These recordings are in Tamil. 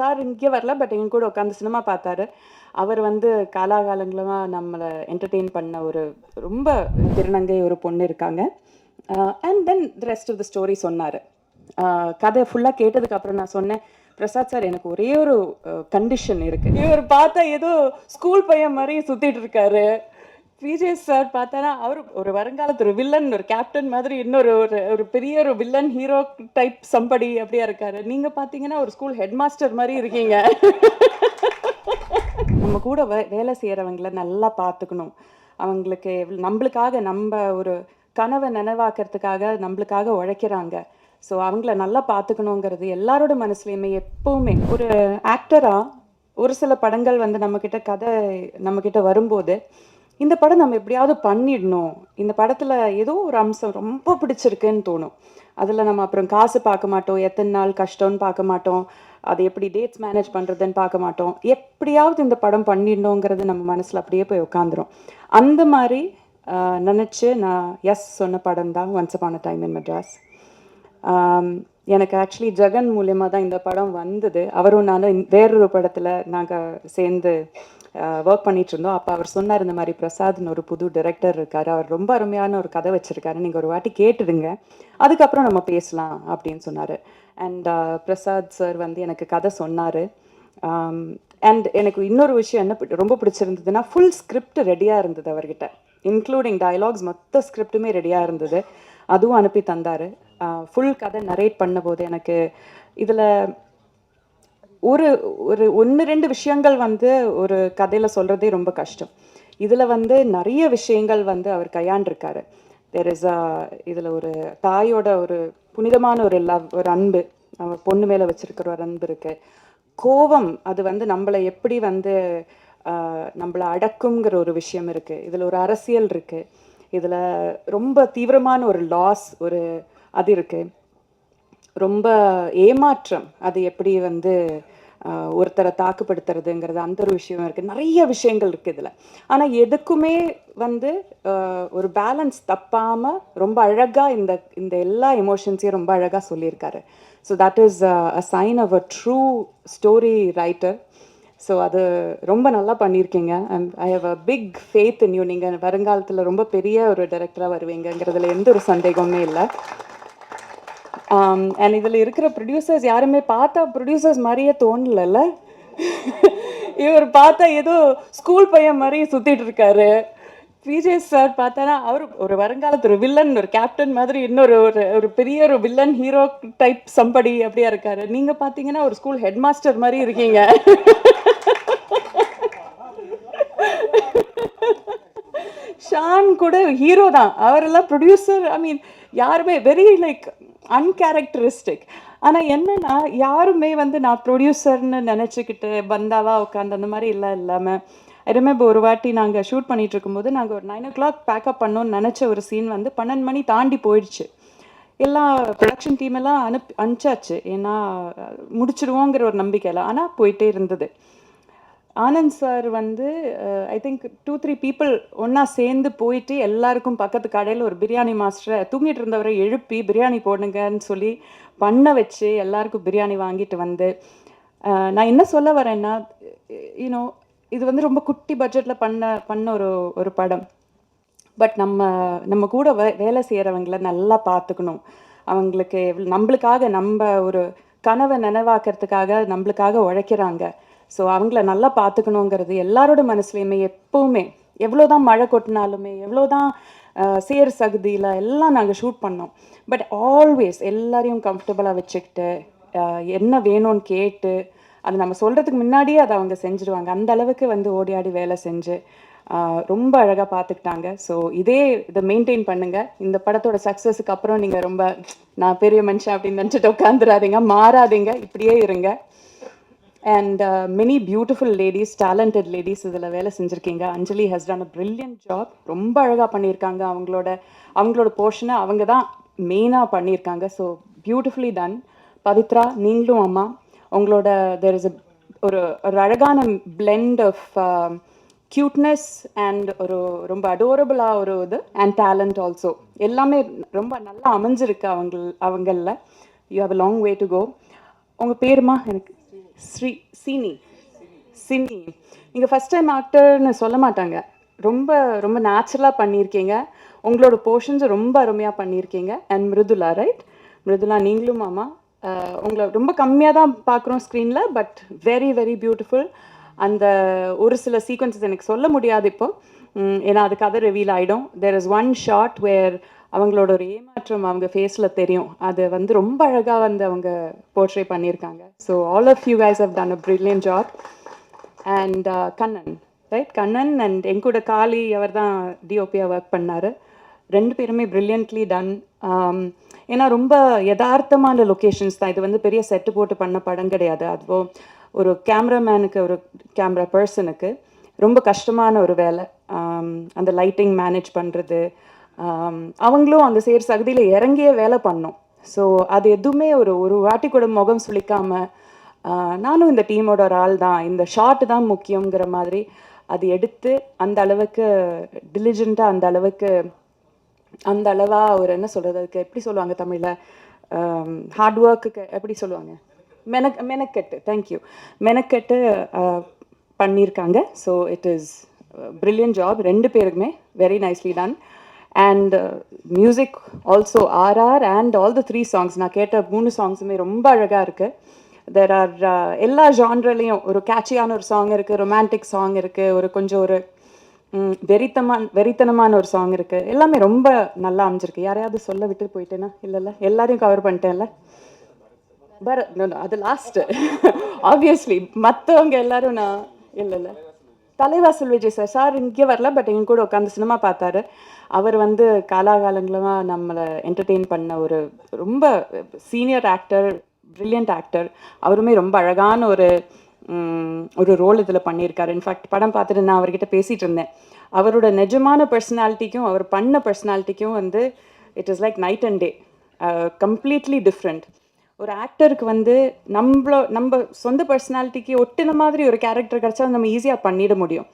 சார் இங்கே வரல, பட் எங்க கூட உட்காந்து சினிமா பார்த்தாரு. அவர் வந்து காலாகாலங்களா நம்மள என்டர்டெயின் பண்ண ஒரு ரொம்ப திருநங்கை ஒரு பொண்ணு இருக்காங்க. And then the rest of the story சொன்னாரு. கதை ஃபுல்லா கேட்டதுக்கு அப்புறம் நான் சொன்னேன், பிரசாத் சார் எனக்கு ஒரே ஒரு கண்டிஷன் இருக்கு. இவர் பார்த்தா ஏதோ ஸ்கூல் பையன் மாதிரி சுத்திட்டு இருக்காரு. விஜய் சார் பார்த்தானா அவர் ஒரு வருங்காலத்து ஒரு வில்லன், ஒரு கேப்டன் மாதிரி, இன்னொரு ஒரு ஒரு பெரிய ஒரு வில்லன் ஹீரோ டைப் சம்படி அப்படியா இருக்காரு. நீங்க பார்த்தீங்கன்னா ஒரு ஸ்கூல் ஹெட் மாஸ்டர் மாதிரி இருக்கீங்க. நம்ம கூட வேலை செய்யறவங்களை நல்லா பார்த்துக்கணும். அவங்களுக்கு நம்மளுக்காக நம்ம ஒரு கனவை நினைவாக்கிறதுக்காக நம்மளுக்காக உழைக்கிறாங்க. ஸோ அவங்கள நல்லா பார்த்துக்கணுங்கிறது எல்லாரோட மனசுலையுமே எப்பவுமே. ஒரு ஆக்டரா ஒரு சில படங்கள் வந்து நம்ம கிட்ட வரும்போது இந்த படம் நம்ம எப்படியாவது பண்ணிடணும், இந்த படத்துல ஏதோ ஒரு அம்சம் ரொம்ப பிடிச்சிருக்குன்னு தோணும். அதுல நம்ம அப்புறம் காசு பார்க்க மாட்டோம், எத்தனை நாள் கஷ்டம்னு பார்க்க மாட்டோம், அது எப்படி டேட்ஸ் மேனேஜ் பண்றதுன்னு பார்க்க மாட்டோம். எப்படியாவது இந்த படம் பண்ணிடணுங்கிறது நம்ம மனசுல அப்படியே போய் உட்காந்துரும். அந்த மாதிரி நினைச்சு நான் எஸ் சொன்ன படம் தான் once upon a time in Madras. எனக்கு ஆக்சுவலி ஜெகன் மூலியமா தான் இந்த படம் வந்தது. அவரும் நானும் வேறொரு படத்துல நாங்க சேர்ந்து ஒர்க் பண்ணிட்டு இருந்தோம். அப்போ அவர் சொன்னார், இந்த மாதிரி பிரசாத்னு ஒரு புது டைரக்டர் இருக்காரு, அவர் ரொம்ப அருமையான ஒரு கதை வச்சிருக்காரு, நீங்க ஒரு வாட்டி கேட்டுடுங்க, அதுக்கப்புறம் நம்ம பேசலாம் அப்படின்னு சொன்னாரு. அண்ட் பிரசாத் சார் வந்து எனக்கு கதை சொன்னாரு. அண்ட் எனக்கு இன்னொரு விஷயம் என்ன ரொம்ப பிடிச்சிருந்ததுன்னா, ஃபுல் ஸ்கிரிப்ட் ரெடியாக இருந்தது அவர்கிட்ட, இன்க்ளூடிங் டயலாக்ஸ் மொத்த ஸ்கிரிப்டுமே ரெடியாக இருந்தது. அதுவும் அனுப்பி தந்தார். ஃபுல் கதை நரேட் பண்ண போது எனக்கு இதில் ஒரு ஒரு ஒன்று ரெண்டு விஷயங்கள் வந்து ஒரு கதையில் சொல்கிறதே ரொம்ப கஷ்டம். இதில் வந்து நிறைய விஷயங்கள் வந்து அவர் கையாண்டிருக்காரு. இதில் ஒரு தாயோட ஒரு புனிதமான ஒரு லவ், ஒரு அன்பு, அவர் பொண்ணு மேலே வச்சிருக்கிற ஒரு அன்பு இருக்கு. கோபம், அது வந்து நம்மளை எப்படி வந்து நம்மளை அடக்குங்கிற ஒரு விஷயம் இருக்கு. இதில் ஒரு அரசியல் இருக்கு. இதில் ரொம்ப தீவிரமான ஒரு லாஸ் ஒரு அது இருக்கு. ரொம்ப ஏமாற்றம், அது எப்படி வந்து ஒருத்தரை தாக்குப்படுத்துறதுங்கிறது அந்த ஒரு விஷயம் இருக்குது. நிறைய விஷயங்கள் இருக்குது இதில். ஆனால் எதுக்குமே வந்து ஒரு பேலன்ஸ் தப்பாமல் ரொம்ப அழகாக இந்த இந்த எல்லா எமோஷன்ஸையும் ரொம்ப அழகாக சொல்லியிருக்காரு. So that is a sign of a true story writer. So அது ரொம்ப நல்லா பண்ணியிருக்கீங்க. And I have a big faith in you. நீங்கள் வருங்காலத்தில் ரொம்ப பெரிய ஒரு டைரக்டராக வருவீங்கிறதுல எந்த ஒரு சந்தேகமே இல்லை. அண்ட் இதில் இருக்கிற ப்ரொடியூசர்ஸ் யாருமே பார்த்தா ப்ரொடியூசர்ஸ் மாதிரியே தோணல. இவர் பார்த்தா ஏதோ ஸ்கூல் பையன் மாதிரி சுத்திட்டு இருக்காரு. விஜய் சார் பார்த்தானா அவர் ஒரு வருங்காலத்து ஒரு வில்லன், ஒரு கேப்டன் மாதிரி, இன்னொரு ஒரு ஒரு பெரிய ஒரு வில்லன் ஹீரோ டைப் சம்படி அப்படியா இருக்காரு. நீங்க பார்த்தீங்கன்னா ஒரு ஸ்கூல் ஹெட் மாஸ்டர் மாதிரி இருக்கீங்க. ஷான் கூட ஹீரோ தான், அவரெல்லாம் ப்ரொடியூசர். ஐ மீன் யாருமே வெரி லைக் அன்கேரக்டரிஸ்டிக். ஆனால் என்னன்னா யாருமே வந்து நான் ப்ரொடியூசர்னு நினச்சிக்கிட்டு பந்தாவா உட்காந்து அந்த மாதிரி இல்லாமல். ஐ ரிமெம்பர் ஒரு வாட்டி நாங்கள் ஷூட் பண்ணிட்டு இருக்கும்போது நாங்கள் ஒரு 9 o'clock பேக்கப் பண்ணோன்னு நினச்ச ஒரு சீன் வந்து 12 மணி தாண்டி போயிடுச்சு. எல்லா ப்ரொடக்ஷன் டீம் எல்லாம் அனுப்பிச்சாச்சு, ஏன்னா முடிச்சிடுவோங்கிற ஒரு நம்பிக்கையில். ஆனால் போயிட்டே இருந்தது. ஆனந்த் சார் வந்து ஐ திங்க் 2-3 பீப்புள் ஒன்றா சேர்ந்து போயிட்டு எல்லாருக்கும் பக்கத்து கடையில் ஒரு பிரியாணி மாஸ்டரை தூங்கிட்டு இருந்தவரை எழுப்பி பிரியாணி போடுங்கன்னு சொல்லி பண்ண வச்சு எல்லாருக்கும் பிரியாணி வாங்கிட்டு வந்து, நான் என்ன சொல்ல வரேன்னா, யூனோ இது வந்து ரொம்ப குட்டி பட்ஜெட்டில் பண்ண ஒரு ஒரு படம். பட் நம்ம கூட வேலை செய்கிறவங்கள நல்லா பார்த்துக்கணும். அவங்களுக்கு நம்மளுக்காக நம்ம ஒரு கனவை நினைவாக்கிறதுக்காக நம்மளுக்காக உழைக்கிறாங்க. ஸோ அவங்கள நல்லா பார்த்துக்கணுங்கிறது எல்லாரோட மனசுலையுமே எப்பவுமே. எவ்வளோதான் மழை கொட்டினாலுமே, எவ்வளோதான் சேர் சகுதியில் எல்லாம் நாங்கள் ஷூட் பண்ணோம். பட் ஆல்வேஸ் எல்லாரையும் கம்ஃபர்டபுளாக வச்சுக்கிட்டு என்ன வேணும்னு கேட்டு அது நம்ம சொல்கிறதுக்கு முன்னாடியே அதை அவங்க செஞ்சுருவாங்க. அந்த அளவுக்கு வந்து ஓடி ஆடி வேலை செஞ்சு ரொம்ப அழகாக பார்த்துக்கிட்டாங்க. ஸோ இதை மெயின்டைன் பண்ணுங்கள். இந்த படத்தோட சக்ஸஸுக்கு அப்புறம் நீங்கள் ரொம்ப நான் பெரிய மனுஷன் அப்படின்னு நினச்சிட்டு உட்காந்துடாதீங்க, மாறாதீங்க, இப்படியே இருங்க. And many beautiful ladies, talented ladies இதில் வேலை செஞ்சுருக்கீங்க. Anjali has done a brilliant job. ரொம்ப அழகாக பண்ணியிருக்காங்க. அவங்களோட போர்ஷனை அவங்க தான் மெயினாக பண்ணியிருக்காங்க. So beautifully done. பவித்ரா, நீங்களும் அம்மா, உங்களோட தெர் இஸ் ஒரு அழகான பிளெண்ட் ஆஃப் க்யூட்னஸ் அண்ட் ஒரு ரொம்ப அடோரபுளாக ஒரு இது அண்ட் டேலண்ட் ஆல்சோ எல்லாமே ரொம்ப நல்லா அமைஞ்சிருக்கு அவங்களில். You have a long way to go. உங்கள் பேருமா? எனக்கு ஸ்ரீ சீனி சினி நீங்கள் ஃபஸ்ட் டைம் ஆக்டர்னு சொல்ல மாட்டாங்க. ரொம்ப ரொம்ப நேச்சுரலாக பண்ணியிருக்கீங்க. உங்களோட போர்ஷன்ஸ் ரொம்ப அருமையாக பண்ணியிருக்கீங்க. And Mridula, right? மிருதுலா, நீங்களும் மாமா உங்களை ரொம்ப கம்மியாக தான் பார்க்குறோம் ஸ்க்ரீனில், பட் வெரி வெரி பியூட்டிஃபுல். அந்த ஒரு சில சீக்வன்சஸ் எனக்கு சொல்ல முடியாது இப்போ, ஏன்னா அது கதை ரிவீல் ஆகிடும். தேர் இஸ் ஒன் ஷாட் வேர் அவங்களோட ஒரு ஏமாற்றம் அவங்க ஃபேஸில் தெரியும். அது வந்து ரொம்ப அழகாக வந்து அவங்க போர்ட்ரே பண்ணியிருக்காங்க. So all of you guys have done a brilliant job. And Kannan, right? Kannan and என் கூட காளி அவர் தான் டிஓபியாக ஒர்க் பண்ணார். ரெண்டு பேருமே ப்ரில்லியன்ட்லி டன். ஏன்னா ரொம்ப யதார்த்தமான லொக்கேஷன்ஸ் தான். இது வந்து பெரிய செட்டு போட்டு பண்ண படம் கிடையாது. அதுவும் ஒரு கேமராமேனுக்கு, ஒரு கேமரா பர்சனுக்கு ரொம்ப கஷ்டமான ஒரு வேலை. அந்த லைட்டிங் மேனேஜ் பண்ணுறது, அவங்களும் அந்த சேர் சகதியில் இறங்கிய வேலை பண்ணோம். ஸோ அது எதுவுமே ஒரு ஒரு வாட்டி கூட முகம் சுளிக்காமல், நானும் இந்த டீமோட ஒரு ஆள் தான், இந்த ஷார்ட் தான் முக்கியங்கிற மாதிரி அது எடுத்து அந்த அளவுக்கு டிலிஜெண்ட்டாக, அந்த அளவாக ஒரு என்ன சொல்கிறது, அதுக்கு எப்படி சொல்லுவாங்க தமிழில், ஹார்ட் ஒர்க்குக்கு எப்படி சொல்லுவாங்க, மெனக்கெட்டு, தேங்க்யூ, மெனக்கெட்டு பண்ணியிருக்காங்க. So it is brilliant job ரெண்டு பேருக்குமே, very nicely done. And music also RR and all the 3 songs, நான் கேட்ட 3 சாங்ஸுமே ரொம்ப அழகாக இருக்குது. தெர் ஆர் எல்லா ஜான்ரலையும் ஒரு கேட்சியான ஒரு சாங் இருக்குது, ரொமான்டிக் சாங் இருக்குது, ஒரு கொஞ்சம் ஒரு வெறித்தனமான ஒரு சாங் இருக்குது. எல்லாமே ரொம்ப நல்லா அமைஞ்சிருக்கு. யாரையாவது சொல்ல விட்டு போயிட்டேன்னா? இல்லைல்ல, எல்லாரையும் கவர் பண்ணிட்டேன்ல. அது லாஸ்ட்டு ஆப்வியஸ்லி. மற்றவங்க எல்லாரும் நான் இல்லைல்ல. தலைவாசல் விஜய் சார் சார் இங்கே வரல, பட் எங்க கூட உட்காந்து சினிமா பார்த்தாரு. அவர் வந்து காலாகாலங்களாக நம்மளை என்டர்டெயின் பண்ண ஒரு ரொம்ப சீனியர் ஆக்டர், ப்ரில்லியன்ட் ஆக்டர். அவருமே ரொம்ப அழகான ஒரு ரோல் இதில் பண்ணியிருக்காரு. இன்ஃபேக்ட் படம் பார்த்துட்டு நான் அவர்கிட்ட பேசிகிட்டு இருந்தேன். அவரோட நிஜமான பர்சனாலிட்டிக்கும் அவர் பண்ண பர்சனாலிட்டிக்கும் வந்து it is like night and day, completely different. ஒரு ஆக்டருக்கு வந்து நம்ம சொந்த பர்சனாலிட்டிக்கு ஒட்டின மாதிரி ஒரு கேரக்டர் கிடச்சா நம்ம ஈஸியாக பண்ணிட முடியும்.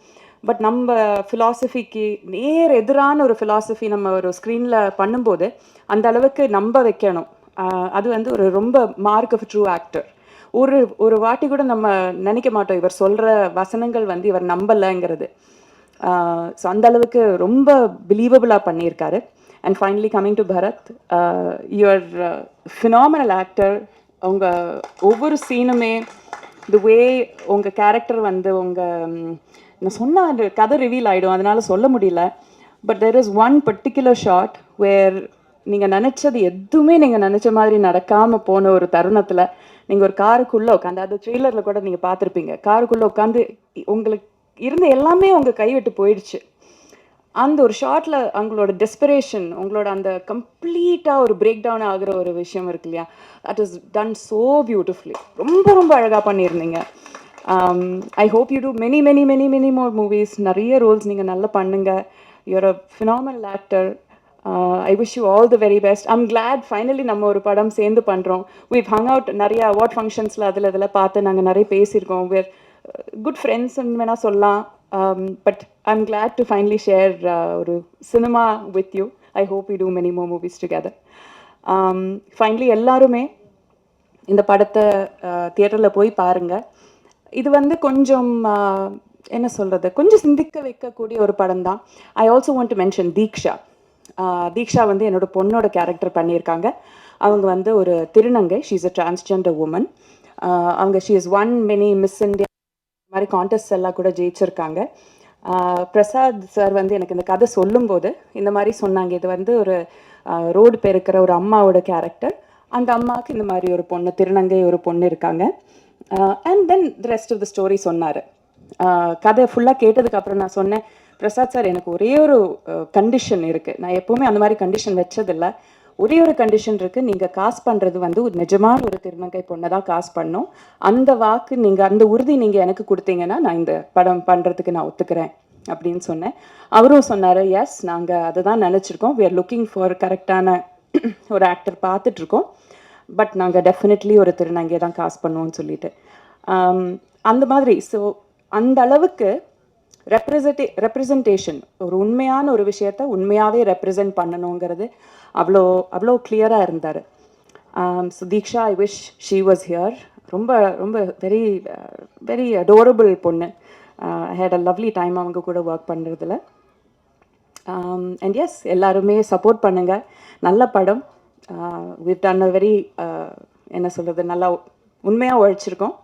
பட் நம்ம ஃபிலாசபிக்கு நேர் எதிரான ஒரு ஃபிலாசபி நம்ம ஒரு ஸ்க்ரீனில் பண்ணும்போது அந்த அளவுக்கு நம்ப வைக்கணும். அது வந்து ஒரு ரொம்ப மார்க் ஆஃப் ட்ரூ ஆக்டர். ஒரு வாட்டி கூட நம்ம நினைக்க மாட்டோம் இவர் சொல்கிற வசனங்கள் வந்து இவர் நம்பலைங்கிறது. ஸோ அந்த அளவுக்கு ரொம்ப பிலீவபிளாக பண்ணியிருக்காரு. And finally coming to Bharath, your phenomenal actor. உங்கள் ஒவ்வொரு சீனுமே தி வே உங்கள் கேரக்டர் வந்து நான் சொன்னால் அந்த கதை ரிவீல் ஆகிடும், அதனால சொல்ல முடியல. But there is one particular shot where நீங்கள் நினச்சது எதுவுமே நீங்கள் நினச்ச மாதிரி நடக்காமல் போன ஒரு தருணத்தில் நீங்கள் ஒரு காருக்குள்ளே உட்காந்து, அது ட்ரெய்லரில் கூட நீங்கள் பார்த்துருப்பீங்க, காருக்குள்ளே உட்காந்து உங்களுக்கு இருந்த எல்லாமே உங்கள் கைவிட்டு போயிடுச்சு. அந்த ஒரு ஷார்ட்டில் அவங்களோட டெஸ்பரேஷன், உங்களோட அந்த கம்ப்ளீட்டாக ஒரு பிரேக் டவுன் ஆகிற ஒரு விஷயம் இருக்கு இல்லையா, that is done so beautifully. ரொம்ப ரொம்ப அழகாக பண்ணியிருந்தீங்க. I hope you do many many many many more movies. நிறைய ரோல்ஸ் நீங்கள் நல்லா பண்ணுங்க. You are a phenomenal actor. I wish you all the very best. I'm glad finally நம்ம ஒரு படம் சேர்ந்து பண்ணுறோம். வீவ் ஹங் அவுட் நிறைய அவார்ட் ஃபங்க்ஷன்ஸில் இதில் பார்த்து நாங்கள் நிறைய பேசியிருக்கோம். வேர் குட் ஃப்ரெண்ட்ஸ்ன்னு வேணால் சொல்லலாம். But I'm glad to finally share ஒரு cinema with you. I hope you do many more movies together. Finally எல்லாருமே இந்த படத்தை தியேட்டரில் போய் பாருங்கள். இது வந்து கொஞ்சம் என்ன சொல்கிறது, கொஞ்சம் சிந்திக்க வைக்கக்கூடிய ஒரு படம் தான். I also want to mention Diksha. Diksha வந்து என்னோட பொண்ணோட கேரக்டர் பண்ணியிருக்காங்க. அவங்க வந்து ஒரு திருநங்கை, she is a transgender woman. அவங்க she is one many Miss India மாதிரி கான்டெஸ்ட் எல்லாம் கூட ஜெயிச்சிருக்காங்க. பிரசாத் சார் வந்து எனக்கு இந்த கதை சொல்லும்போது இந்த மாதிரி சொன்னாங்க, இது வந்து ஒரு ரோடு பெருக்கிற ஒரு அம்மாவோட கேரக்டர். அந்த அம்மாவுக்கு இந்த மாதிரி ஒரு பொண்ணு, திருநங்கை ஒரு பொண்ணு இருக்காங்க. And then the rest of the story சொன்னார். கதை ஃபுல்லாக கேட்டதுக்கப்புறம் நான் சொன்னேன், பிரசாத் சார் எனக்கு ஒரே ஒரு கண்டிஷன் இருக்குது, நான் எப்போவுமே அந்த மாதிரி கண்டிஷன் வச்சதில்லை, ஒரே ஒரு கண்டிஷன் இருக்குது, நீங்கள் காசு பண்ணுறது வந்து ஒரு நிஜமான ஒரு திருநங்கை பொண்ணை தான் காசு பண்ணணும், அந்த வாக்கு நீங்கள், அந்த உறுதி நீங்கள் எனக்கு கொடுத்தீங்கன்னா நான் இந்த படம் பண்ணுறதுக்கு நான் ஒத்துக்கிறேன் அப்படின்னு சொன்னேன். அவரும் சொன்னார், எஸ் நாங்கள் அதை தான் நினச்சிருக்கோம், வி ஆர் லுக்கிங் ஃபார் கரெக்டான ஒரு ஆக்டர் பார்த்துட்ருக்கோம், பட் நாங்கள் டெஃபினெட்லி ஒரு திருநங்கையை தான் காசு பண்ணுவோம்னு சொல்லிட்டு. அந்த மாதிரி. ஸோ அந்த அளவுக்கு ரெப்ரசன்டேஷன், ஒரு உண்மையான ஒரு விஷயத்த உண்மையாகவே ரெப்ரசன்ட் பண்ணணுங்கிறது அவ்வளோ கிளியராக இருந்தார். So Diksha, I wish she was here. ரொம்ப ரொம்ப வெரி வெரி அடோரபிள் பொண்ணு. ஐ ஹேட் அ லவ்லி டைம் அவங்க கூட ஒர்க் பண்ணுறதுல. அண்ட் எஸ், எல்லாருமே சப்போர்ட் பண்ணுங்கள். நல்ல படம். we've done a very என்ன சொல்கிறது, நல்லா உண்மையாக உழைச்சிருக்கோம்.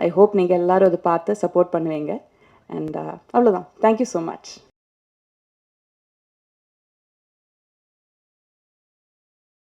ஐ ஹோப் நீங்கள் எல்லோரும் அதை பார்த்து சப்போர்ட் பண்ணுவீங்க. அண்ட் அவ்வளோதான். Thank you so much.